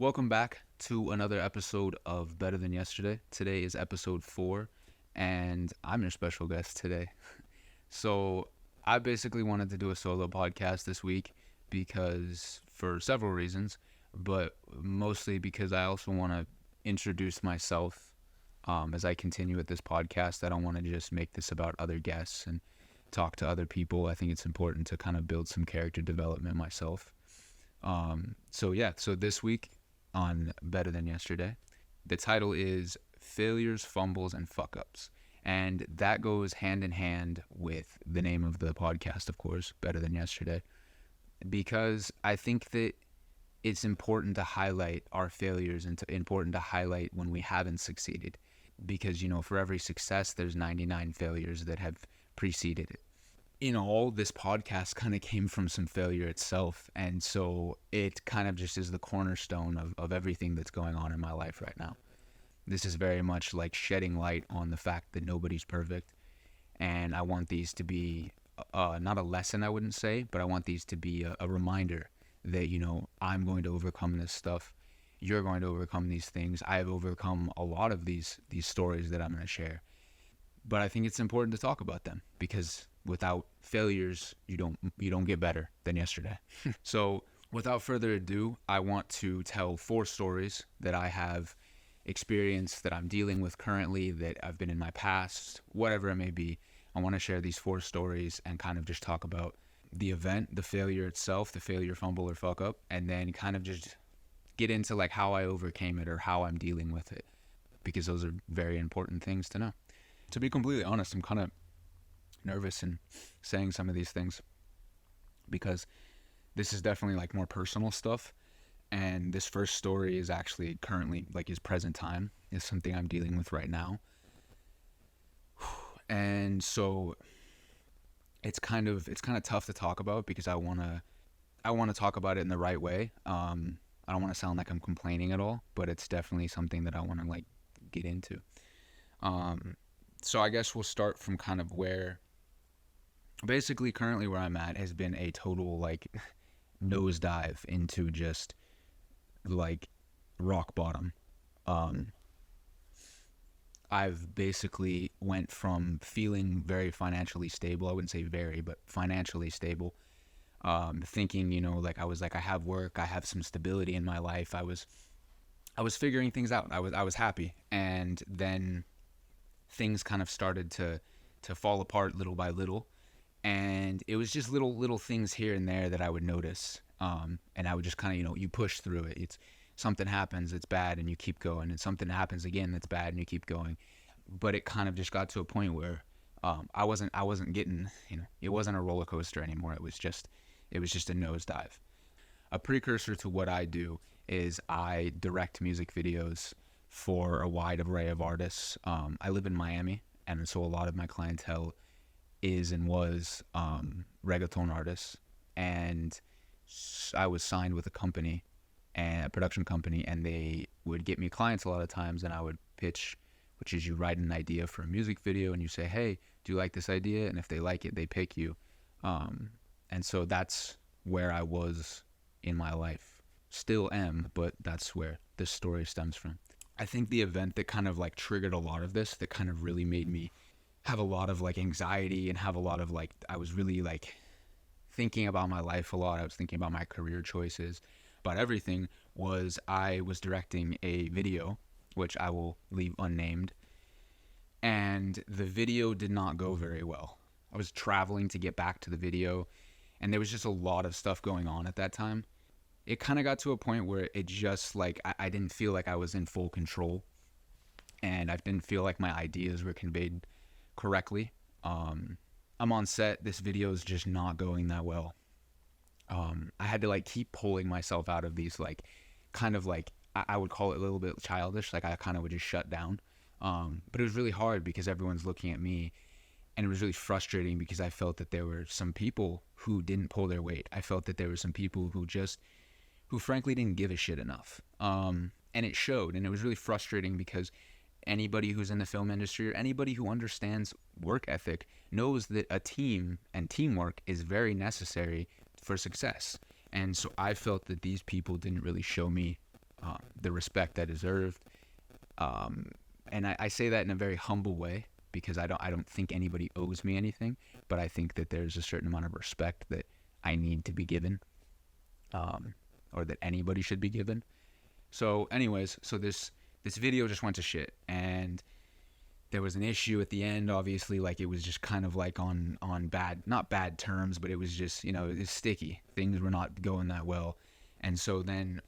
Welcome back to another episode of Better Than Yesterday. Today is episode 4, and I'm your special guest today. So, I basically wanted to do a solo podcast this week because for several reasons, but mostly because I also want to introduce myself as I continue with this podcast. I don't want to just make this about other guests and talk to other people. I think it's important to kind of build some character development myself. So this week on Better Than Yesterday, the title is Failures, Fumbles, and Fuck-Ups. And that goes hand in hand with the name of the podcast, of course, Better Than Yesterday, because I think that it's important to highlight our failures and important to highlight when we haven't succeeded. Because, for every success, there's 99 failures that have preceded it. In all, this podcast kind of came from some failure itself. And so it kind of just is the cornerstone of everything that's going on in my life right now. This is very much like shedding light on the fact that nobody's perfect. And I want these to be not a lesson, I wouldn't say, but I want these to be a reminder that, I'm going to overcome this stuff. You're going to overcome these things. I have overcome a lot of these stories that I'm going to share. But I think it's important to talk about them because without failures, you don't get better than yesterday. So without further ado, I want to tell 4 stories that I have experienced, that I'm dealing with currently, that I've been in my past, whatever it may be. I want to share these 4 stories and kind of just talk about the event, the failure itself, the failure, fumble, or fuck up, and then kind of just get into like how I overcame it or how I'm dealing with it, because those are very important things to know. To be completely honest, I'm kind of nervous in saying some of these things because this is definitely like more personal stuff. And this first story is actually currently like is present time, is something I'm dealing with right now. And so it's kind of tough to talk about because I want to talk about it in the right way. I don't want to sound like I'm complaining at all, but it's definitely something that I want to like get into. So I guess we'll start from kind of where, basically currently where I'm at has been a total like nosedive into just like rock bottom. I've basically went from feeling very financially stable, I wouldn't say very, but financially stable, thinking, like I was like, I have work, I have some stability in my life. I was figuring things out. I was happy. And then things kind of started to fall apart little by little. And it was just little things here and there that I would notice. And I would just kind of, you push through it. It's something happens, it's bad, and you keep going. And something happens again, that's bad, and you keep going. But it kind of just got to a point where I wasn't getting, it wasn't a roller coaster anymore. It was just a nosedive. A precursor to what I do is I direct music videos for a wide array of artists. I live in Miami, and so a lot of my clientele is and was reggaeton artists. And I was signed with a company, a production company, and they would get me clients a lot of times, and I would pitch, which is you write an idea for a music video, and you say, hey, do you like this idea? And if they like it, they pick you. And so that's where I was in my life. Still am, but that's where this story stems from. I think the event that kind of like triggered a lot of this, that kind of really made me have a lot of like anxiety and have a lot of like, I was really like thinking about my life a lot. I was thinking about my career choices, about everything, was I was directing a video, which I will leave unnamed. And the video did not go very well. I was traveling to get back to the video, and there was just a lot of stuff going on at that time. It kind of got to a point where it just like, I didn't feel like I was in full control, and I didn't feel like my ideas were conveyed correctly. I'm on set, this video is just not going that well. I had to like keep pulling myself out of these like kind of like, I would call it a little bit childish, like I kind of would just shut down. But it was really hard because everyone's looking at me, and it was really frustrating because I felt that there were some people who didn't pull their weight. I felt that there were some people who frankly didn't give a shit enough. And it showed, and it was really frustrating because anybody who's in the film industry or anybody who understands work ethic knows that a team and teamwork is very necessary for success. And so I felt that these people didn't really show me the respect I deserved. And I say that in a very humble way because I don't think anybody owes me anything, but I think that there's a certain amount of respect that I need to be given, or that anybody should be given. So anyways, so this video just went to shit, and there was an issue at the end. Obviously, like, it was just kind of like on bad, not bad terms, but it was just, it was sticky. Things were not going that well. And so then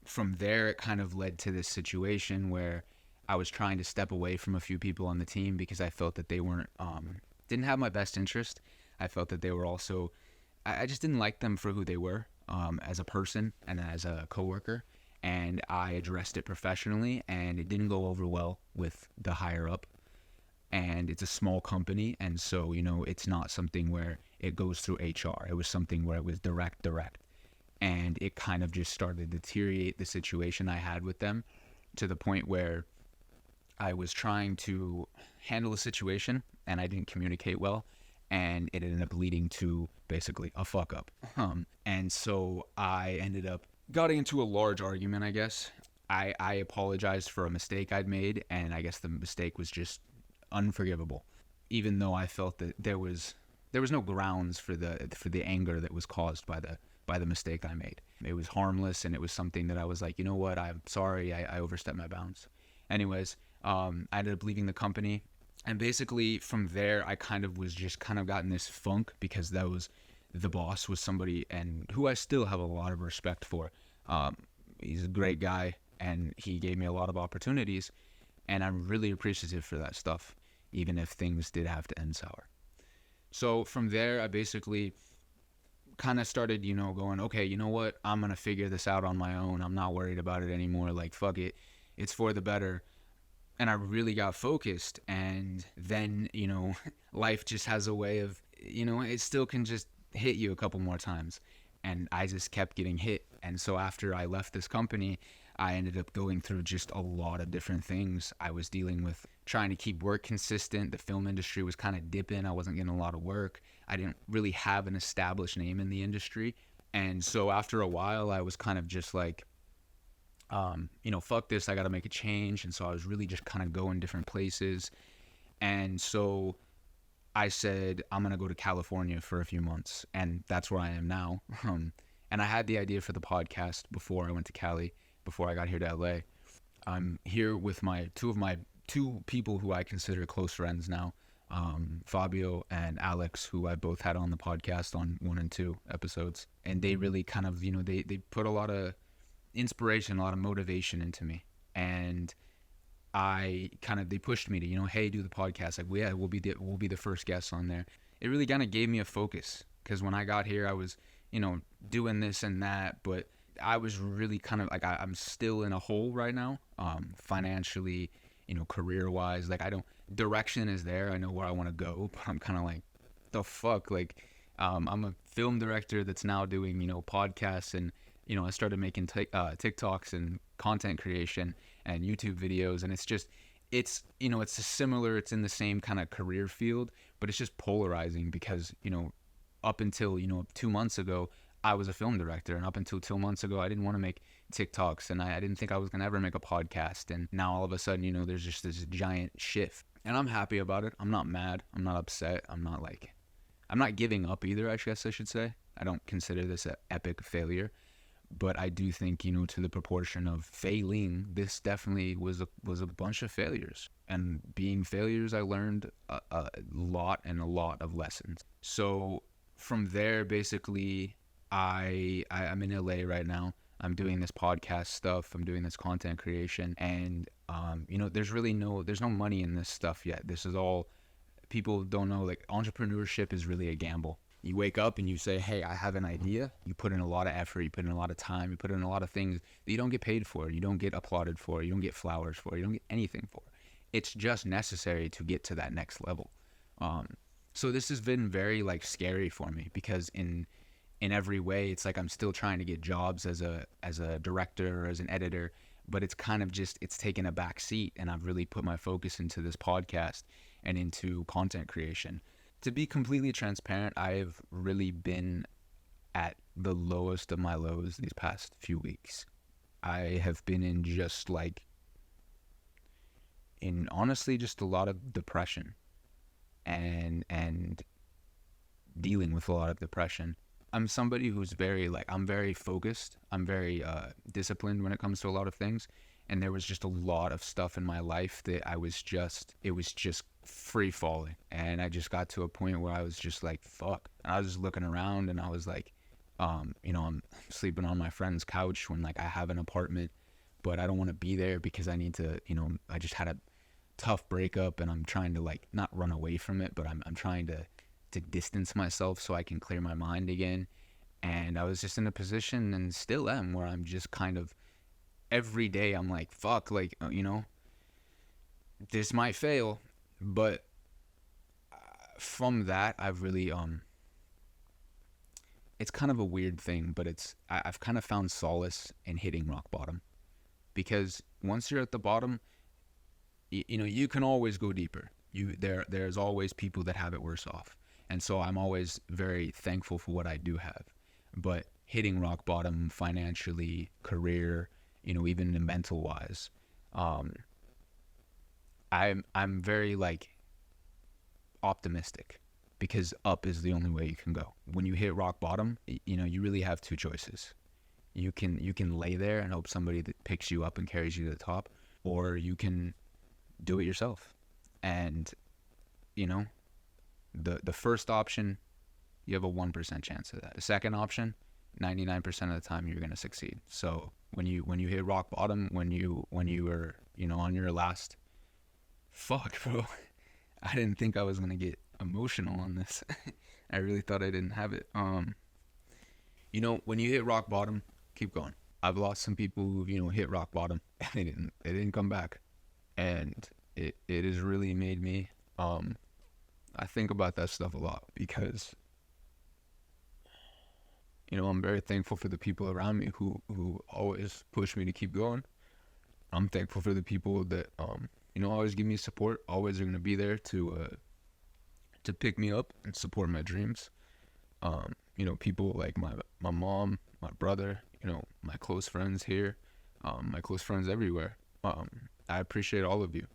from there, it kind of led to this situation where I was trying to step away from a few people on the team because I felt that they weren't, didn't have my best interest. I felt that they were also, I just didn't like them for who they were, as a person and as a coworker. And I addressed it professionally, and it didn't go over well with the higher up. And it's a small company, and so, it's not something where it goes through HR. It was something where it was direct. And it kind of just started to deteriorate the situation I had with them, to the point where I was trying to handle the situation and I didn't communicate well, and it ended up leading to basically a fuck up. And so I ended up getting into a large argument, I guess. I apologized for a mistake I'd made, and I guess the mistake was just unforgivable, even though I felt that there was no grounds for the anger that was caused by the mistake I made. It was harmless, and it was something that I was like, you know what, I'm sorry, I overstepped my bounds. Anyways, I ended up leaving the company, and basically from there, I kind of got in this funk because the boss was somebody and who I still have a lot of respect for. He's a great guy, and he gave me a lot of opportunities, and I'm really appreciative for that stuff, even if things did have to end sour. So from there, I basically kind of started, going, okay, you know what? I'm going to figure this out on my own. I'm not worried about it anymore. Like, fuck it. It's for the better. And I really got focused. And then, life just has a way of, it still can just hit you a couple more times. And I just kept getting hit. And so after I left this company, I ended up going through just a lot of different things. I was dealing with trying to keep work consistent. The film industry was kind of dipping. I wasn't getting a lot of work. I didn't really have an established name in the industry. And so after a while, I was kind of just like, fuck this, I got to make a change. And so I was really just kind of going different places. And so I said, I'm going to go to California for a few months. And that's where I am now. And I had the idea for the podcast before I went to Cali, before I got here to LA. I'm here with two people who I consider close friends now, Fabio and Alex, who I both had on the podcast on 1 and 2 episodes. And they really kind of, they put a lot of inspiration, a lot of motivation into me. And they pushed me to, hey, do the podcast. Like, we'll be the first guests on there. It really kind of gave me a focus, because when I got here, I was, doing this and that, but I was really kind of like, I'm still in a hole right now, financially, career wise. Like, direction is there. I know where I want to go, but I'm kind of like, the fuck? Like, I'm a film director that's now doing, podcasts, and, I started making TikToks and content creation and YouTube videos. And it's in the same kind of career field, but it's just polarizing because, up until, 2 months ago, I was a film director, and up until 2 months ago, I didn't want to make TikToks, and I didn't think I was going to ever make a podcast. And now all of a sudden, there's just this giant shift, and I'm happy about it. I'm not mad. I'm not upset. I'm not giving up either, I guess I should say. I don't consider this an epic failure, but I do think, to the proportion of failing, this definitely was a bunch of failures. And being failures, I learned a lot of lessons. So from there, basically, I'm in LA right now. I'm doing this podcast stuff. I'm doing this content creation, and there's no money in this stuff yet. This is all, people don't know, like, entrepreneurship is really a gamble. You wake up and you say, hey, I have an idea. You put in a lot of effort. You put in a lot of time. You put in a lot of things that you don't get paid for. You don't get applauded for. You don't get flowers for. You don't get anything for. It's just necessary to get to that next level. So this has been very, like, scary for me, because in every way, it's like I'm still trying to get jobs as a director or as an editor, but it's kind of just, it's taken a back seat, and I've really put my focus into this podcast and into content creation. To be completely transparent, I've really been at the lowest of my lows these past few weeks. I have been in just like, in honestly just a lot of depression, and dealing with a lot of depression. I'm somebody who's very like, I'm very focused. I'm very disciplined when it comes to a lot of things. And there was just a lot of stuff in my life that it was just free falling. And I just got to a point where I was just like, fuck. And I was just looking around and I was like, I'm sleeping on my friend's couch when like I have an apartment, but I don't want to be there because I need to, I just had a tough breakup and I'm trying to like not run away from it, but I'm trying to distance myself so I can clear my mind again. And I was just in a position, and still am, where I'm just kind of every day I'm like, fuck, like, this might fail. But from that, I've really, it's kind of a weird thing, but I've kind of found solace in hitting rock bottom. Because once you're at the bottom, you can always go deeper. There's always people that have it worse off. And so I'm always very thankful for what I do have. But hitting rock bottom financially, career, even mental wise, I'm very like optimistic, because up is the only way you can go. When you hit rock bottom, you really have two choices. You can lay there and hope somebody that picks you up and carries you to the top, or you can do it yourself. And the first option, you have a 1% chance of that. The second option, 99% of the time you're going to succeed. So when you hit rock bottom, when you were, on your last, fuck, bro, I didn't think I was going to get emotional on this. I really thought I didn't have it. When you hit rock bottom, keep going. I've lost some people who, hit rock bottom and they didn't come back. And it has really made me, I think about that stuff a lot, because I'm very thankful for the people around me who always push me to keep going. I'm thankful for the people that always give me support, always are going to be there to pick me up and support my dreams. People like my mom, my brother, my close friends here, my close friends everywhere. I appreciate all of you,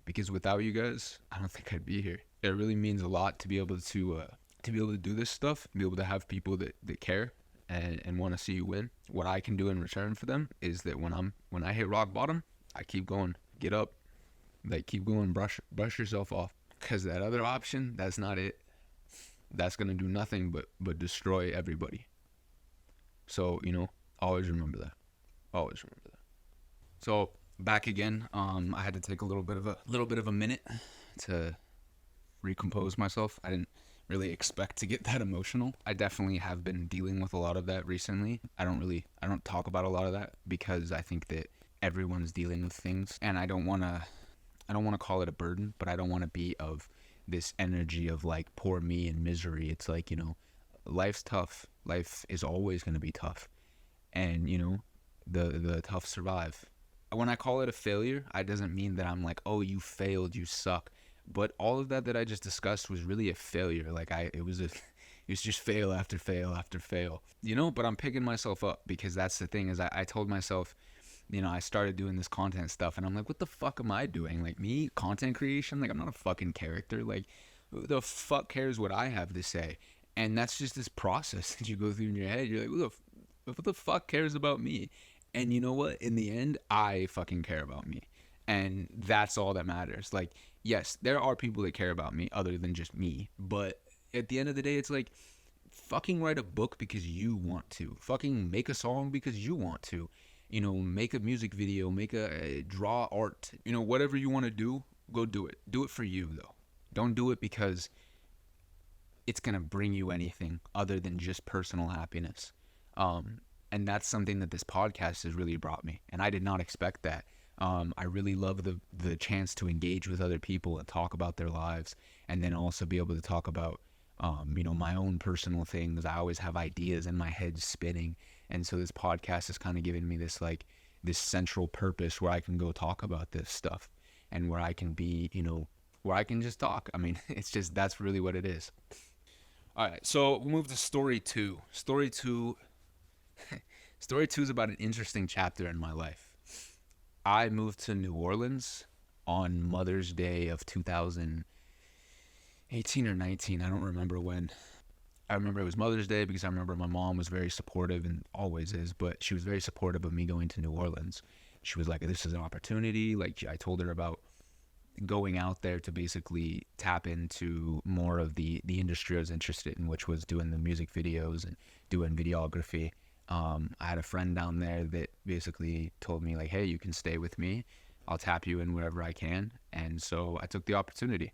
because without you guys, I don't think I'd be here. It really means a lot to be able to do this stuff, be able to have people that care and want to see you win. What I can do in return for them is that when I hit rock bottom, I keep going, get up, like keep going, brush yourself off, because that other option, that's not it. That's gonna do nothing but destroy everybody. So always remember that. Always remember that. So back again. I had to take a little bit of a minute to recompose myself. I didn't really expect to get that emotional. I definitely have been dealing with a lot of that recently. I don't talk about a lot of that, because I think that everyone's dealing with things, and I don't want to call it a burden, but I don't want to be of this energy of like poor me and misery. It's like, life's tough. Life is always going to be tough. And, the tough survive. When I call it a failure, it doesn't mean that I'm like, oh, you failed, you suck. But all of that I just discussed was really a failure. Like it was just fail after fail after fail. But I'm picking myself up, because that's the thing, is I told myself, I started doing this content stuff, and I'm like, what the fuck am I doing? Like, me, content creation? Like, I'm not a fucking character. Like, who the fuck cares what I have to say? And that's just this process that you go through in your head. You're like, what the fuck cares about me? And you know what? In the end, I fucking care about me. And that's all that matters. Like, yes, there are people that care about me other than just me. But at the end of the day, it's like, fucking write a book because you want to. Fucking make a song because you want to. Make a music video, draw art, whatever you want to do, go do it. Do it for you, though. Don't do it because it's going to bring you anything other than just personal happiness. And that's something that this podcast has really brought me. And I did not expect that. I really love the chance to engage with other people and talk about their lives, and then also be able to talk about, my own personal things. I always have ideas in my head spinning. And so this podcast has kind of given me this central purpose where I can go talk about this stuff, and where I can be, where I can just talk. I mean, that's really what it is. All right. So we'll move to story 2. Story 2. Story 2 is about an interesting chapter in my life. I moved to New Orleans on Mother's Day of 2018 or 19. I don't remember when. I remember it was Mother's Day because I remember my mom was very supportive and always is, but she was very supportive of me going to New Orleans. She was like, this is an opportunity. Like, I told her about going out there to basically tap into more of the industry I was interested in, which was doing the music videos and doing videography. I had a friend down there that basically told me like, hey, you can stay with me. I'll tap you in wherever I can. And so I took the opportunity.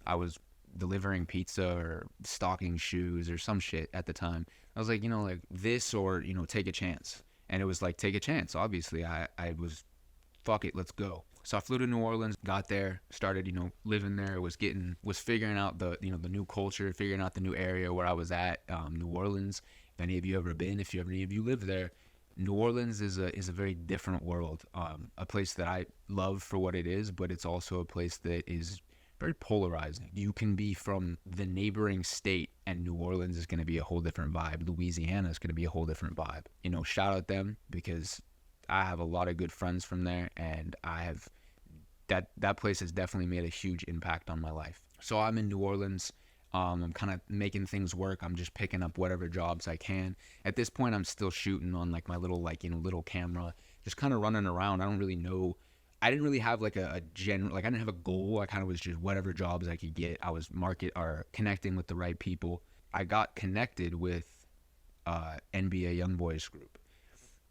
I was delivering pizza or stocking shoes or some shit at the time. I was like, like this or, take a chance. And it was like, take a chance. Obviously, I was, fuck it, let's go. So I flew to New Orleans, got there, started, living there, was figuring out the new culture, figuring out the new area where I was at. New Orleans, if any of you ever been, if any of you live there, New Orleans is a very different world. A place that I love for what it is, but it's also a place that is very polarizing. You can be from the neighboring state and New Orleans is going to be a whole different vibe. Louisiana is going to be a whole different vibe. Shout out them because I have a lot of good friends from there, and I have that place has definitely made a huge impact on my life. So I'm in New Orleans. I'm kind of making things work. I'm just picking up whatever jobs I can. At this point, I'm still shooting on like my little little camera, just kind of running around. I don't really know. I didn't really have like I didn't have a goal. I kind of was just whatever jobs I could get. I was connecting with the right people. I got connected with NBA Youngboy's group.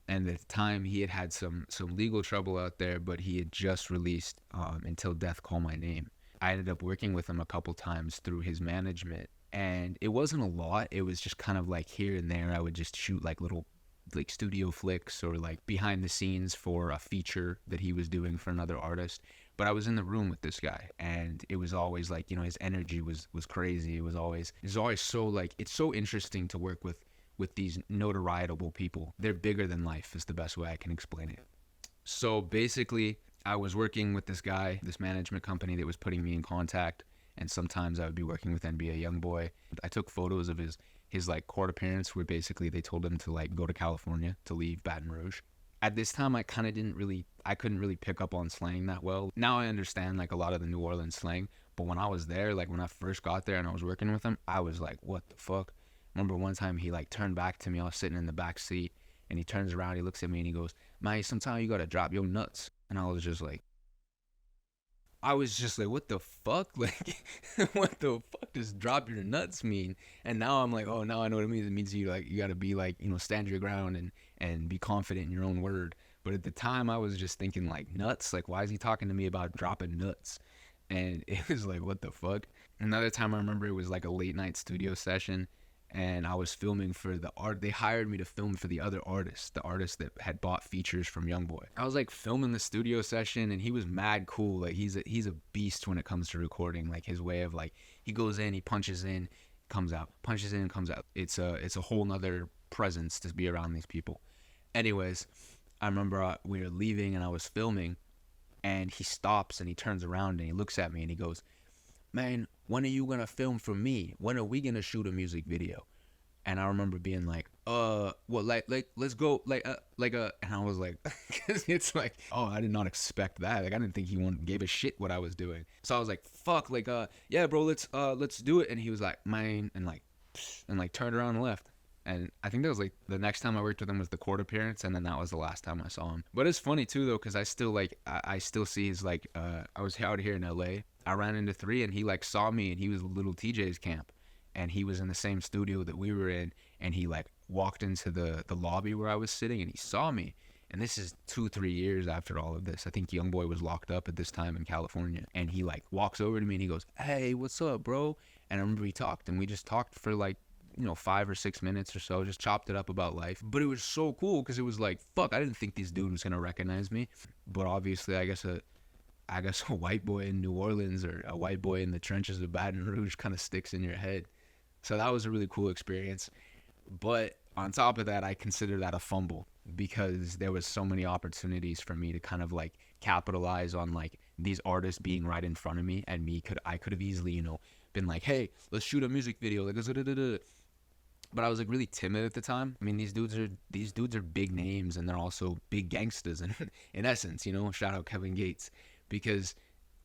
And at the time, he had some legal trouble out there, but he had just released Until Death Call My Name. I ended up working with him a couple times through his management, and it wasn't a lot. It was just kind of like here and there. I would just shoot like little like studio flicks or like behind the scenes for a feature that he was doing for another artist. But I was in the room with this guy, and it was always like, his energy was crazy. It was always so like, it's so interesting to work with these notorietable people. They're bigger than life is the best way I can explain it. So basically, I was working with this guy, this management company that was putting me in contact, and sometimes I would be working with NBA Youngboy. I took photos of his like court appearance where basically they told him to like go to California, to leave Baton Rouge. At this time, I couldn't really pick up on slang that well. Now I understand like a lot of the New Orleans slang, but when I was there, like when I first got there and I was working with him, I was like, what the fuck? I remember one time he like turned back to me. I was sitting in the back seat, and he turns around, he looks at me, and he goes, "Man, sometimes you gotta drop your nuts." And I was just like, what the fuck? Like, what the fuck does drop your nuts mean? And now I'm like, oh, now I know what it means. It means you gotta be like, stand your ground and be confident in your own word. But at the time, I was just thinking like, nuts? Like, why is he talking to me about dropping nuts? And it was like, what the fuck? Another time I remember it was like a late night studio session, and I was filming for the art. They hired me to film for the other artist, the artist that had bought features from Youngboy. I was like filming the studio session, and he was mad cool. Like he's a beast when it comes to recording. Like his way of like, he goes in, he punches in, comes out, punches in, comes out. It's a whole nother presence to be around these people. Anyways, I remember we were leaving and I was filming, and he stops and he turns around and he looks at me and he goes, "Man, when are you gonna film for me? When are we gonna shoot a music video?" And I remember being like, well, like let's go, and I was like, cause it's like, oh, I did not expect that. Like I didn't think he gave a shit what I was doing. So I was like, fuck, like, yeah, bro, let's do it. And he was like, man, and like turned around and left. And I think that was like the next time I worked with him was the court appearance, and then that was the last time I saw him. But it's funny too though, cause I still see his like, I was out here in LA. I ran into 3 and he like saw me, and he was little TJ's camp, and he was in the same studio that we were in, and he like walked into the lobby where I was sitting, and he saw me. And this is 2-3 years after all of this. I think Youngboy was locked up at this time in California, and he like walks over to me and he goes, "Hey, what's up, bro?" And I remember we just talked for like 5 or 6 minutes or so, just chopped it up about life. But it was so cool because it was like, fuck, I didn't think this dude was gonna recognize me. But obviously, I guess a white boy in New Orleans or a white boy in the trenches of Baton Rouge kind of sticks in your head. So that was a really cool experience. But on top of that, I consider that a fumble because there was so many opportunities for me to kind of like capitalize on like these artists being right in front of me, and I could have easily, been like, hey, let's shoot a music video. Like, but I was like really timid at the time. I mean, these dudes are big names, and they're also big gangsters in essence, shout out Kevin Gates, because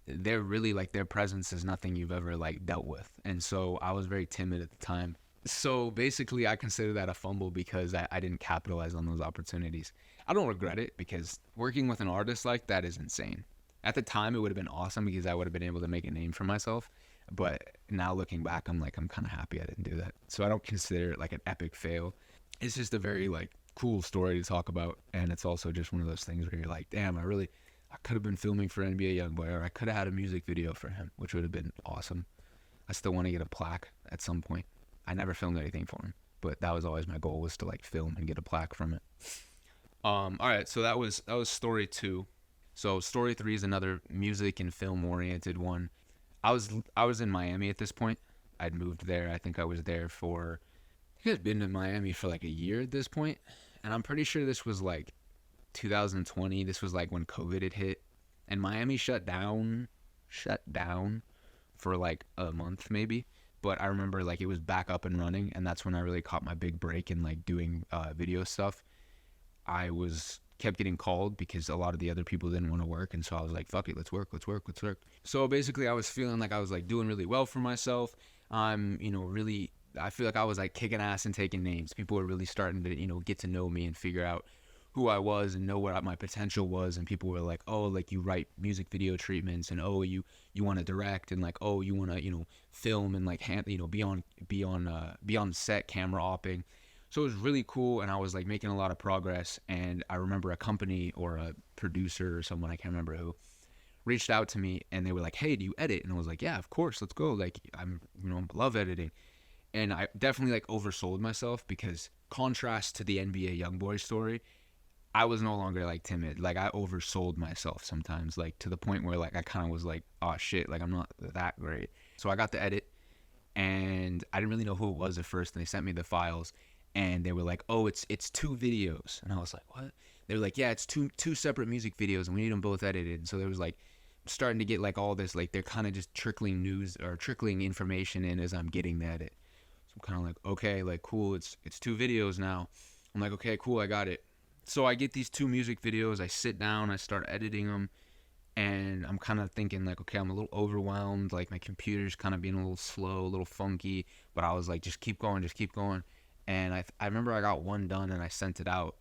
they're really like, their presence is nothing you've ever like dealt with. And so I was very timid at the time. So basically I consider that a fumble because I didn't capitalize on those opportunities. I don't regret it because working with an artist like that is insane. At the time it would have been awesome because I would have been able to make a name for myself. But now looking back, I'm kind of happy I didn't do that. So I don't consider it like an epic fail. It's just a very like cool story to talk about. And it's also just one of those things where you're like, damn, I could have been filming for NBA Youngboy, or I could have had a music video for him, which would have been awesome. I still want to get a plaque at some point. I never filmed anything for him, but that was always my goal, was to like film and get a plaque from it. All right, so that was story 2. So story 3 is another music and film oriented one. I was in Miami at this point. I'd moved there. I think I was there for, I think I'd been in Miami for like a year at this point, and I'm pretty sure this was like 2020. This was like when COVID had hit, and Miami shut down for like a month maybe. But I remember like it was back up and running, and that's when I really caught my big break in like doing video stuff. I kept getting called because a lot of the other people didn't want to work, and so I was like, fuck it, let's work. So basically I was feeling like I was like doing really well for myself. Really, I feel like I was like kicking ass and taking names. People were really starting to get to know me and figure out who I was and know what my potential was. And people were like, oh, like you write music video treatments, and oh, you want to direct, and like, oh, you want to film and like be on set, camera opping. So it was really cool, and I was like making a lot of progress. And I remember a company or a producer or someone, I can't remember who, reached out to me, and they were like, hey, do you edit? And I was like, yeah, of course, let's go. Like, love editing. And I definitely like oversold myself, because contrast to the NBA Youngboy story, I was no longer like timid. Like, I oversold myself sometimes, like to the point where like I kind of was like, oh shit, like I'm not that great. So I got the edit, and I didn't really know who it was at first, and they sent me the files, and they were like, oh, it's 2 videos. And I was like, what? They were like, yeah, it's two separate music videos, and we need them both edited. And so there was like starting to get like all this, like they're kind of just trickling news or trickling information in as I'm getting the edit. So I'm kind of like, okay, like cool, it's 2 videos now. I'm like, okay, cool, I got it. So I get these 2 music videos, I sit down, I start editing them, and I'm kind of thinking like, okay, I'm a little overwhelmed, like my computer's kind of being a little slow, a little funky, but I was like, just keep going. And I remember I got one done and I sent it out,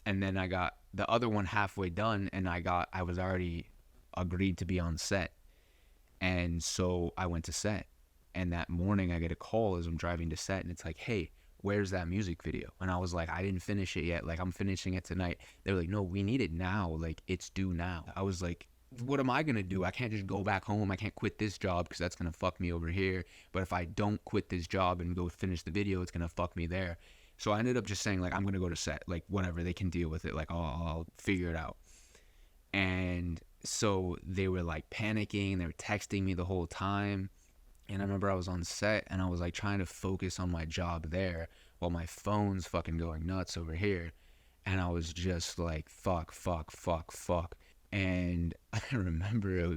and then I got the other one halfway done, and I was already agreed to be on set. And so I went to set, and that morning I get a call as I'm driving to set, and it's like, hey, where's that music video? And I was like, I didn't finish it yet. Like, I'm finishing it tonight. They were like, no, we need it now. Like, it's due now. I was like, what am I going to do? I can't just go back home. I can't quit this job because that's going to fuck me over here. But if I don't quit this job and go finish the video, it's going to fuck me there. So I ended up just saying, like, I'm going to go to set. Like, whatever, they can deal with it. Like, I'll figure it out. And so they were, like, panicking. They were texting me the whole time. And I remember I was on set, and I was, like, trying to focus on my job there while my phone's fucking going nuts over here. And I was just like, fuck. And I remember it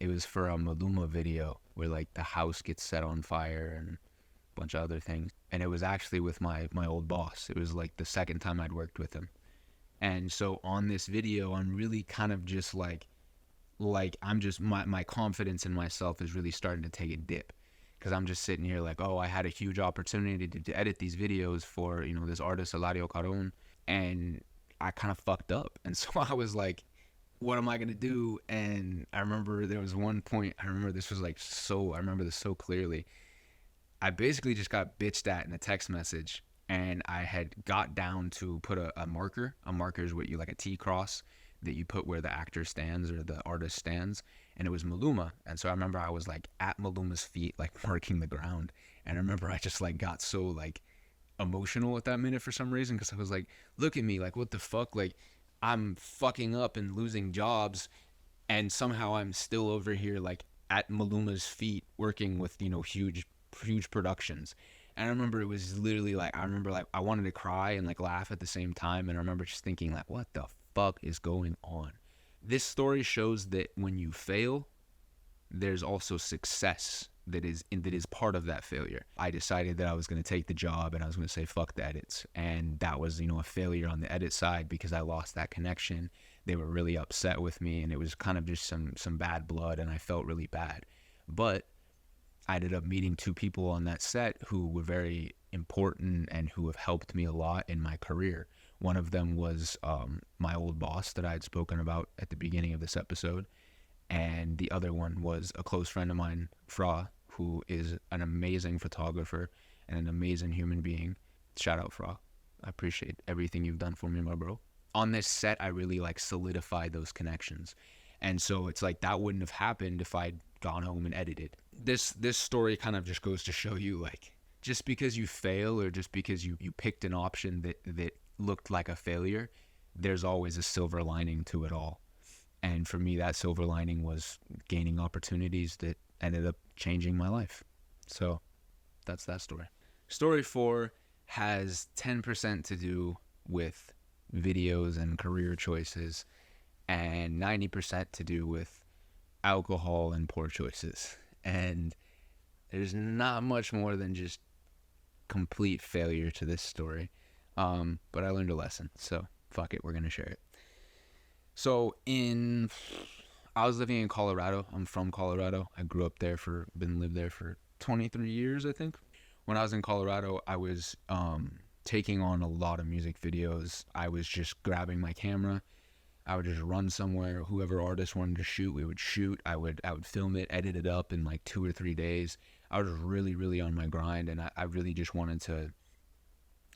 was for a Maluma video where like the house gets set on fire and a bunch of other things. And it was actually with my old boss. It was like the second time I'd worked with him. And so on this video, I'm really kind of just like I'm just, my confidence in myself is really starting to take a dip. Because I'm just sitting here like, oh, I had a huge opportunity to edit these videos for, this artist, Eladio Caron. And I kind of fucked up. And so I was like, what am I going to do? And I remember there was one point, I remember this so clearly. I basically just got bitched at in a text message, and I had got down to put a marker. A marker is what you, like a T-cross that you put where the actor stands or the artist stands. And it was Maluma. And so I remember I was like at Maluma's feet, like marking the ground. And I remember I just like got so like emotional at that minute for some reason, because I was like, look at me, like what the fuck, like I'm fucking up and losing jobs, and somehow I'm still over here like at Maluma's feet working with huge productions. And I remember it was literally like, I wanted to cry and like laugh at the same time. And I remember just thinking like, what the fuck is going on? This story shows that when you fail, there's also success that is part of that failure. I decided that I was going to take the job and I was going to say fuck the edits, and that was, a failure on the edit side because I lost that connection. They were really upset with me, and it was kind of just some bad blood, and I felt really bad. But I ended up meeting two people on that set who were very important and who have helped me a lot in my career. One of them was my old boss that I had spoken about at the beginning of this episode. And the other one was a close friend of mine, Fra, who is an amazing photographer and an amazing human being. Shout out, Fra. I appreciate everything you've done for me, my bro. On this set, I really solidified those connections. And so it's that wouldn't have happened if I'd gone home and edited. This story kind of just goes to show you, just because you fail or just because you picked an option that looked like a failure, there's always a silver lining to it all. And for me, that silver lining was gaining opportunities that ended up changing my life. So that's that story. Story 4 has 10% to do with videos and career choices, and 90% to do with alcohol and poor choices. And there's not much more than just complete failure to this story. But I learned a lesson, so fuck it, we're going to share it. So I was living in Colorado. I'm from Colorado. I grew up there lived there for 23 years, I think. When I was in Colorado, I was taking on a lot of music videos. I was just grabbing my camera. I would just run somewhere. Whoever artist wanted to shoot, we would shoot. I would film it, edit it up in 2 or 3 days. I was really, really on my grind, and I really just wanted to.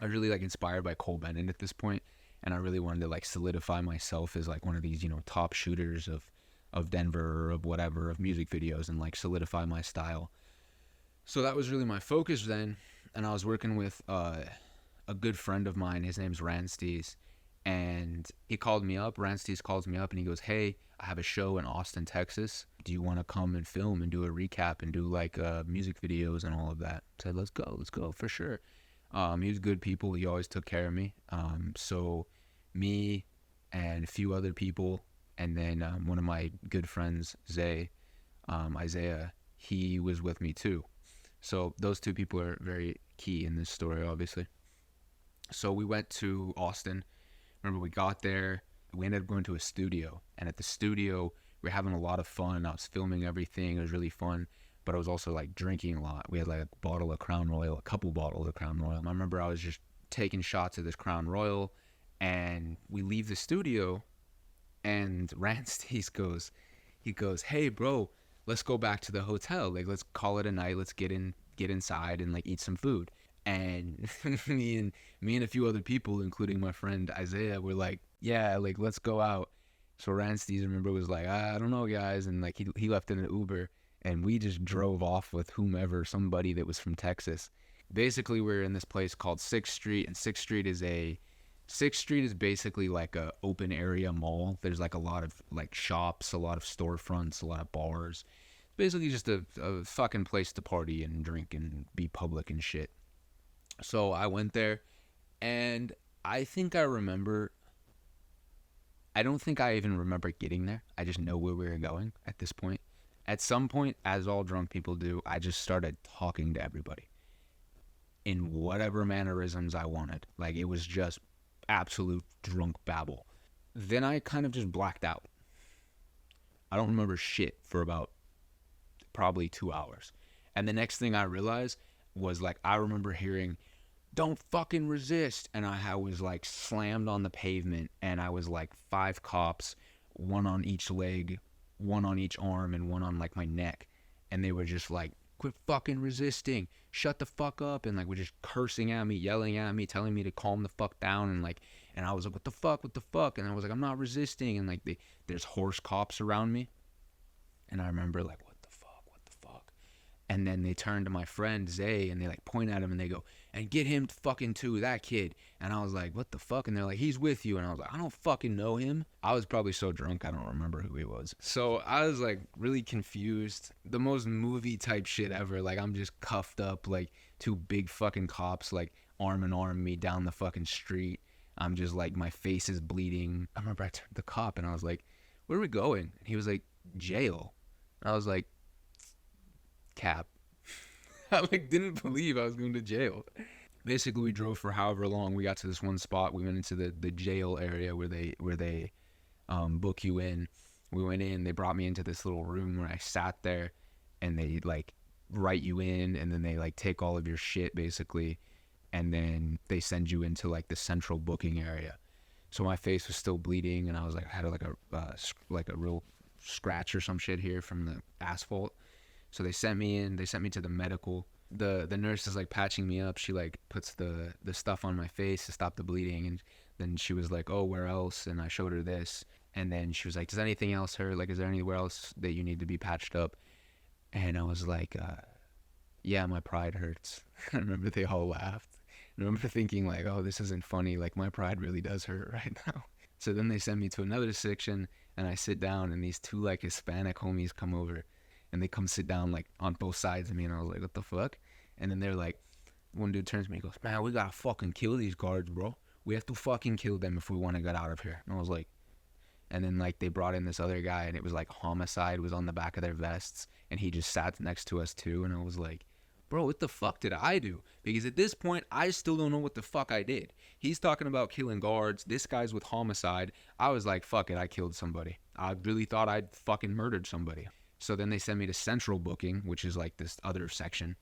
I was really inspired by Cole Bennett at this point, and I really wanted to solidify myself as one of these top shooters of Denver or of whatever, of music videos, and solidify my style. So that was really my focus then, and I was working with a good friend of mine. His name's Ransties. And he called me up, Ransties calls me up, and he goes, hey, I have a show in Austin, Texas. Do you want to come and film and do a recap and do music videos and all of that? I said, let's go, for sure. He was good people. He always took care of me. So me and a few other people, and then one of my good friends, Isaiah, he was with me too. So those two people are very key in this story, obviously. So we went to Austin. Remember, we got there, we ended up going to a studio, and at the studio, we were having a lot of fun. I was filming everything. It was really fun, but I was also drinking a lot. We had a bottle of Crown Royal, a couple bottles of Crown Royal. And I remember I was just taking shots of this Crown Royal, and we leave the studio, and Ransties goes, hey, bro, let's go back to the hotel. Let's call it a night. Let's get inside and eat some food. And me and a few other people, including my friend Isaiah, were yeah, let's go out. So Ransties, remember, was I don't know, guys. And he left in an Uber, and we just drove off with whomever, somebody that was from Texas. Basically, we're in this place called 6th Street, and 6th Street is basically a open area mall. There's a lot of shops, a lot of storefronts, a lot of bars. Basically just a fucking place to party and drink and be public and shit. So I went there, and I don't think I even remember getting there. I just know where we were going at this point. At some point, as all drunk people do, I just started talking to everybody in whatever mannerisms I wanted. It was just absolute drunk babble. Then I kind of just blacked out. I don't remember shit for about probably 2 hours. And the next thing I realized was I remember hearing, don't fucking resist. And I was slammed on the pavement, and I was 5 cops, one on each leg, one on each arm, and one on my neck. And they were just quit fucking resisting, shut the fuck up. And were just cursing at me, yelling at me, telling me to calm the fuck down. And I was what the fuck? And I was I'm not resisting. And there's horse cops around me. And I remember what the fuck? And then they turn to my friend Zay, and they point at him, and they go, and get him fucking too, that kid. And I was what the fuck? And they're he's with you. And I was I don't fucking know him. I was probably so drunk I don't remember who he was. So I was really confused. The most movie type shit ever. I'm just cuffed up, 2 big fucking cops arm in arm me down the fucking street. I'm just my face is bleeding. I remember I turned to the cop, and I was where are we going? And he was jail. And I was cap. I like didn't believe I was going to jail. Basically, we drove for however long. We got to this one spot. We went into the jail area where they book you in. We went in. They brought me into this little room where I sat there, and they like write you in, and then they like take all of your shit basically, and then they send you into like the central booking area. So my face was still bleeding, and I was like, I had like a real scratch or some shit here from the asphalt. So they sent me in. They sent me to the medical. The nurse is like patching me up. She like puts the stuff on my face to stop the bleeding, and then she was like, "Oh, where else?" And I showed her this, and then she was like, "Does anything else hurt? Like, is there anywhere else that you need to be patched up?" And I was like, "Yeah, my pride hurts." I remember they all laughed. I remember thinking like, "Oh, this isn't funny. Like, my pride really does hurt right now." So then they send me to another section, and I sit down, and these two like Hispanic homies come over, and they come sit down like on both sides of me, and I was like, "What the fuck?" And then they're like, one dude turns to me and goes, "Man, we gotta fucking kill these guards, bro. We have to fucking kill them if we want to get out of here." And I was like, and then like they brought in this other guy, and it was like homicide was on the back of their vests, and he just sat next to us too. And I was like, bro, what the fuck did I do? Because at this point, I still don't know what the fuck I did. He's talking about killing guards. This guy's with homicide. I was like, fuck it, I killed somebody. I really thought I'd fucking murdered somebody. So then they send me to central booking, which is like this other section.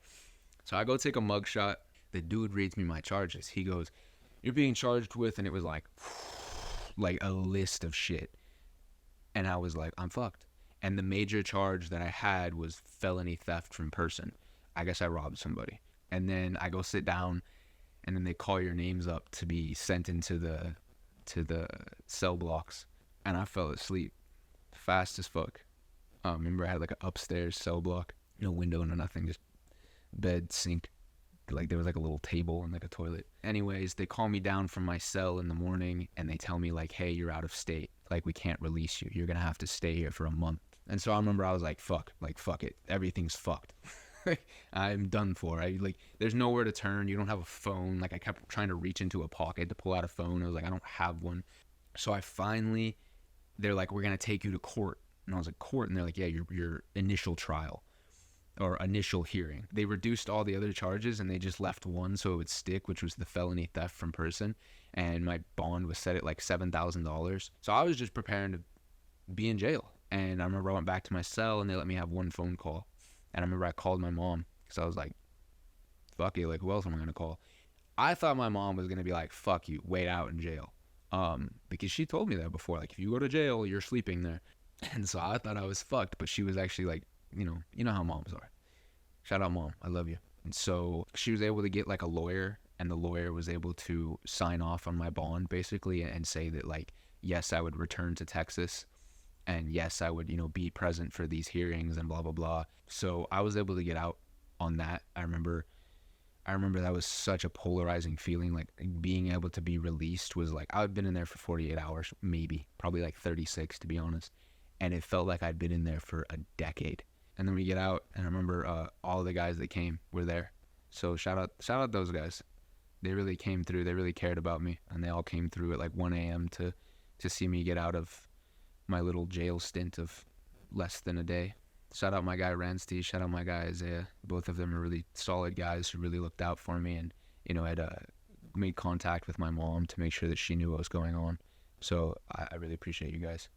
So I go take a mugshot. The dude reads me my charges. He goes, "You're being charged with," and it was like a list of shit. And I was like, I'm fucked. And the major charge that I had was felony theft from person. I guess I robbed somebody. And then I go sit down, and then they call your names up to be sent into the cell blocks. And I fell asleep fast as fuck. Remember I had like an upstairs cell block, no window, no nothing, just bed, sink. Like there was like a little table and like a toilet. Anyways, they call me down from my cell in the morning, and they tell me like, "Hey, you're out of state. Like, we can't release you. You're gonna have to stay here for a month." And so I remember I was like, fuck it. Everything's fucked. I'm done for. There's nowhere to turn. You don't have a phone. Like, I kept trying to reach into a pocket to pull out a phone. I was like, I don't have one. So I finally, they're like, "We're gonna take you to court." And I was like, "Court?" And they're like, "Yeah, your initial trial or initial hearing." They reduced all the other charges, and they just left one so it would stick, which was the felony theft from person. And my bond was set at like $7,000. So I was just preparing to be in jail. And I remember I went back to my cell, and they let me have one phone call. And I remember I called my mom, because I was like, fuck it, like, who else am I going to call? I thought my mom was going to be like, "Fuck you, wait out in jail." Because she told me that before, like, if you go to jail, you're sleeping there. And so I thought I was fucked, but she was actually like, you know how moms are. Shout out, Mom, I love you. And so she was able to get like a lawyer, and the lawyer was able to sign off on my bond basically, and say that like, yes, I would return to Texas, and yes, I would, be present for these hearings and blah, blah, blah. So I was able to get out on that. I remember that was such a polarizing feeling. Like, being able to be released was like, I'd been in there for 48 hours, maybe, probably like 36 to be honest. And it felt like I'd been in there for a decade. And then we get out, and I remember all the guys that came were there. So shout out those guys. They really came through. They really cared about me, and they all came through at like 1 a.m. to see me get out of my little jail stint of less than a day. Shout out my guy Ransty. Shout out my guy Isaiah. Both of them are really solid guys who really looked out for me, and had made contact with my mom to make sure that she knew what was going on. So I really appreciate you guys.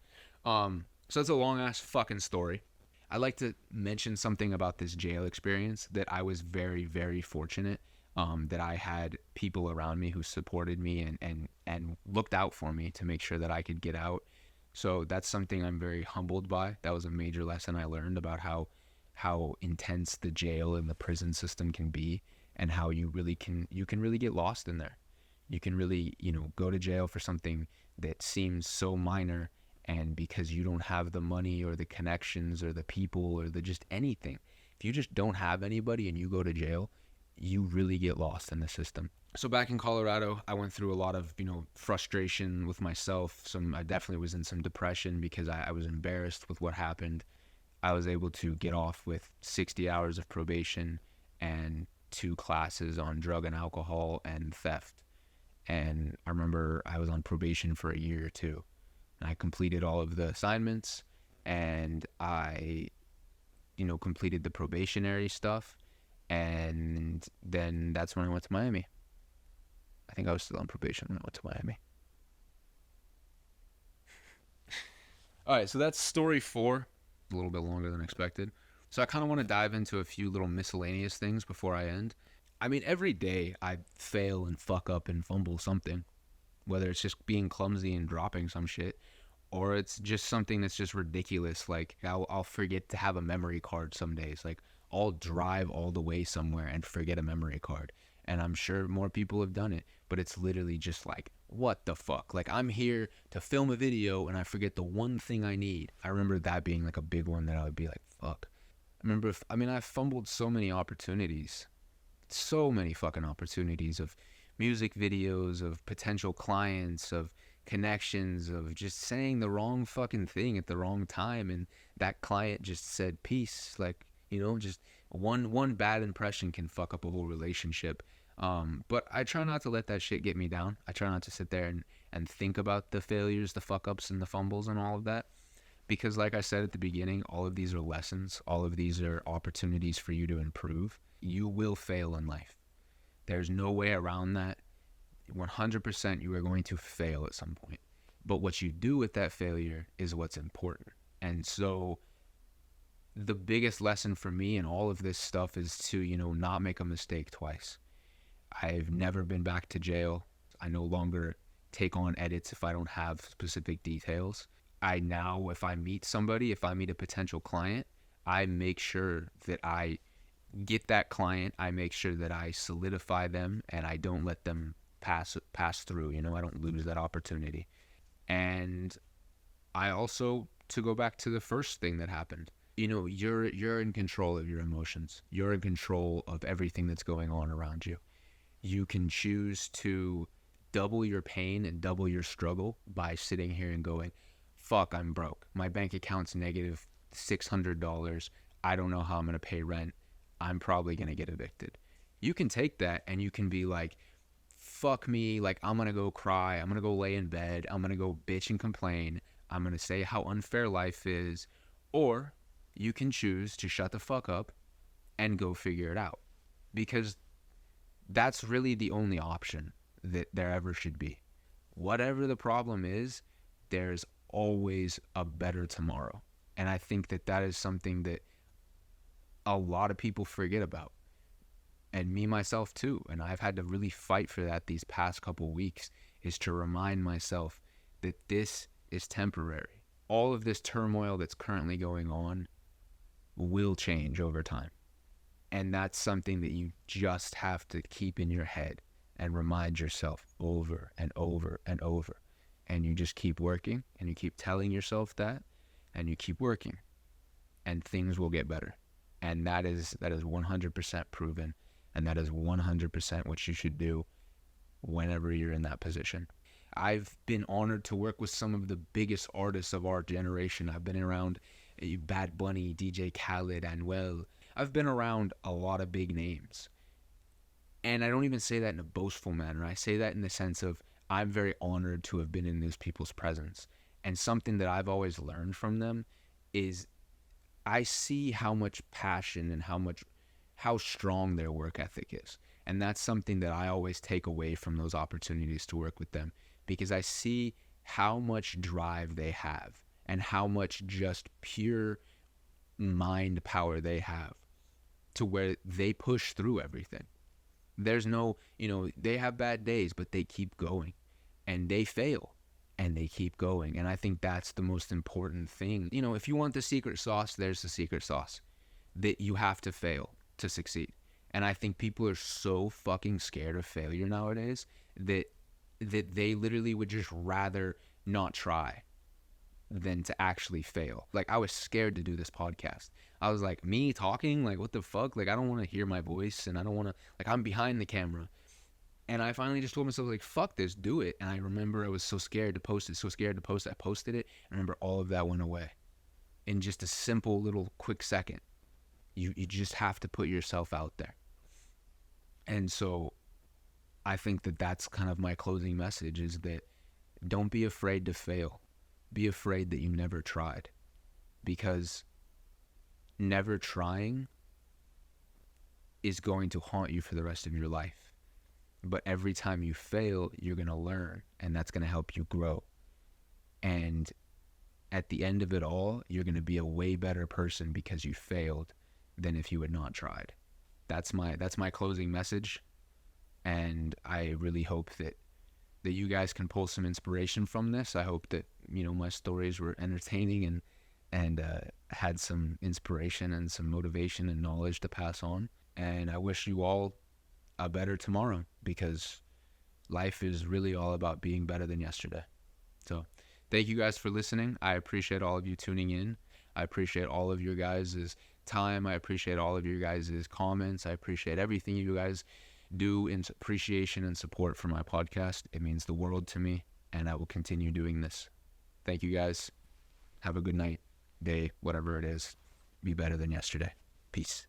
So it's a long ass fucking story. I'd like to mention something about this jail experience, that I was very, very fortunate that I had people around me who supported me and looked out for me to make sure that I could get out. So that's something I'm very humbled by. That was a major lesson I learned about how intense the jail and the prison system can be, and how you can really get lost in there. You can really, go to jail for something that seems so minor, and because you don't have the money or the connections or the people or just anything, if you just don't have anybody and you go to jail, you really get lost in the system. So back in Colorado, I went through a lot of, frustration with myself. I definitely was in some depression because I was embarrassed with what happened. I was able to get off with 60 hours of probation and 2 classes on drug and alcohol and theft. And I remember I was on probation for a year or two. I completed all of the assignments, and I, completed the probationary stuff. And then that's when I went to Miami. I think I was still on probation when I went to Miami. All right, so that's story 4. A little bit longer than expected. So I kind of want to dive into a few little miscellaneous things before I end. I mean, every day I fail and fuck up and fumble something, whether it's just being clumsy and dropping some shit, or it's just something that's just ridiculous. Like I'll forget to have a memory card some days. Like I'll drive all the way somewhere and forget a memory card. And I'm sure more people have done it, but it's literally just like, what the fuck? Like I'm here to film a video and I forget the one thing I need. I remember that being like a big one that I would be like, fuck. I fumbled so many opportunities, so many fucking opportunities of music videos, of potential clients, of connections, of just saying the wrong fucking thing at the wrong time, and that client just said peace. Like, just one bad impression can fuck up a whole relationship. But I try not to let that shit get me down. I try not to sit there and think about the failures, the fuck ups, and the fumbles and all of that. Because like I said at the beginning, all of these are lessons. All of these are opportunities for you to improve. You will fail in life. There's no way around that. 100% you are going to fail at some point. But what you do with that failure is what's important. And so the biggest lesson for me in all of this stuff is to, not make a mistake twice. I've never been back to jail. I no longer take on edits if I don't have specific details. I now, if I meet a potential client, I make sure that I get that client. I make sure that I solidify them and I don't let them pass through. I don't lose that opportunity. And I also, to go back to the first thing that happened, you're in control of your emotions. You're in control of everything that's going on around you. You can choose to double your pain and double your struggle by sitting here and going, fuck, I'm broke. My bank account's negative $600. I don't know how I'm going to pay rent. I'm probably going to get evicted. You can take that and you can be like, fuck me. Like, I'm going to go cry. I'm going to go lay in bed. I'm going to go bitch and complain. I'm going to say how unfair life is. Or you can choose to shut the fuck up and go figure it out. Because that's really the only option that there ever should be. Whatever the problem is, there's always a better tomorrow. And I think that is something that a lot of people forget about. And me, myself too. And I've had to really fight for that these past couple weeks, is to remind myself that this is temporary. All of this turmoil that's currently going on will change over time. And that's something that you just have to keep in your head and remind yourself over and over and over. And you just keep working and you keep telling yourself that and you keep working and things will get better. And that is 100% proven. And that is 100% what you should do whenever you're in that position. I've been honored to work with some of the biggest artists of our generation. I've been around Bad Bunny, DJ Khaled, Anuel. I've been around a lot of big names. And I don't even say that in a boastful manner. I say that in the sense of I'm very honored to have been in those people's presence. And something that I've always learned from them is I see how much passion and how strong their work ethic is. And that's something that I always take away from those opportunities to work with them, because I see how much drive they have and how much just pure mind power they have to where they push through everything. There's no, they have bad days, but they keep going, and they fail and they keep going. And I think that's the most important thing. If you want the secret sauce, there's the secret sauce, that you have to fail to succeed. And I think people are so fucking scared of failure nowadays that they literally would just rather not try than to actually fail. Like, I was scared to do this podcast. I was like, me talking? Like, what the fuck? Like, I don't want to hear my voice, and I don't want to, like, I'm behind the camera. And I finally just told myself, like, fuck this, do it. And I remember I was so scared to post it, I posted it. I remember all of that went away in just a simple little quick second. You just have to put yourself out there. And so I think that that's kind of my closing message, is that don't be afraid to fail. Be afraid that you never tried, because never trying is going to haunt you for the rest of your life. But every time you fail, you're going to learn, and that's going to help you grow. And at the end of it all, you're going to be a way better person because you failed than if you had not tried. That's my closing message. And I really hope that you guys can pull some inspiration from this. I hope that, my stories were entertaining and had some inspiration and some motivation and knowledge to pass on. And I wish you all a better tomorrow, because life is really all about being better than yesterday. So thank you guys for listening. I appreciate all of you tuning in. I appreciate all of your guys' time. I appreciate all of your guys' comments. I appreciate everything you guys do in appreciation and support for my podcast. It means the world to me, and I will continue doing this. Thank you guys. Have a good night, day, whatever it is. Be better than yesterday. Peace.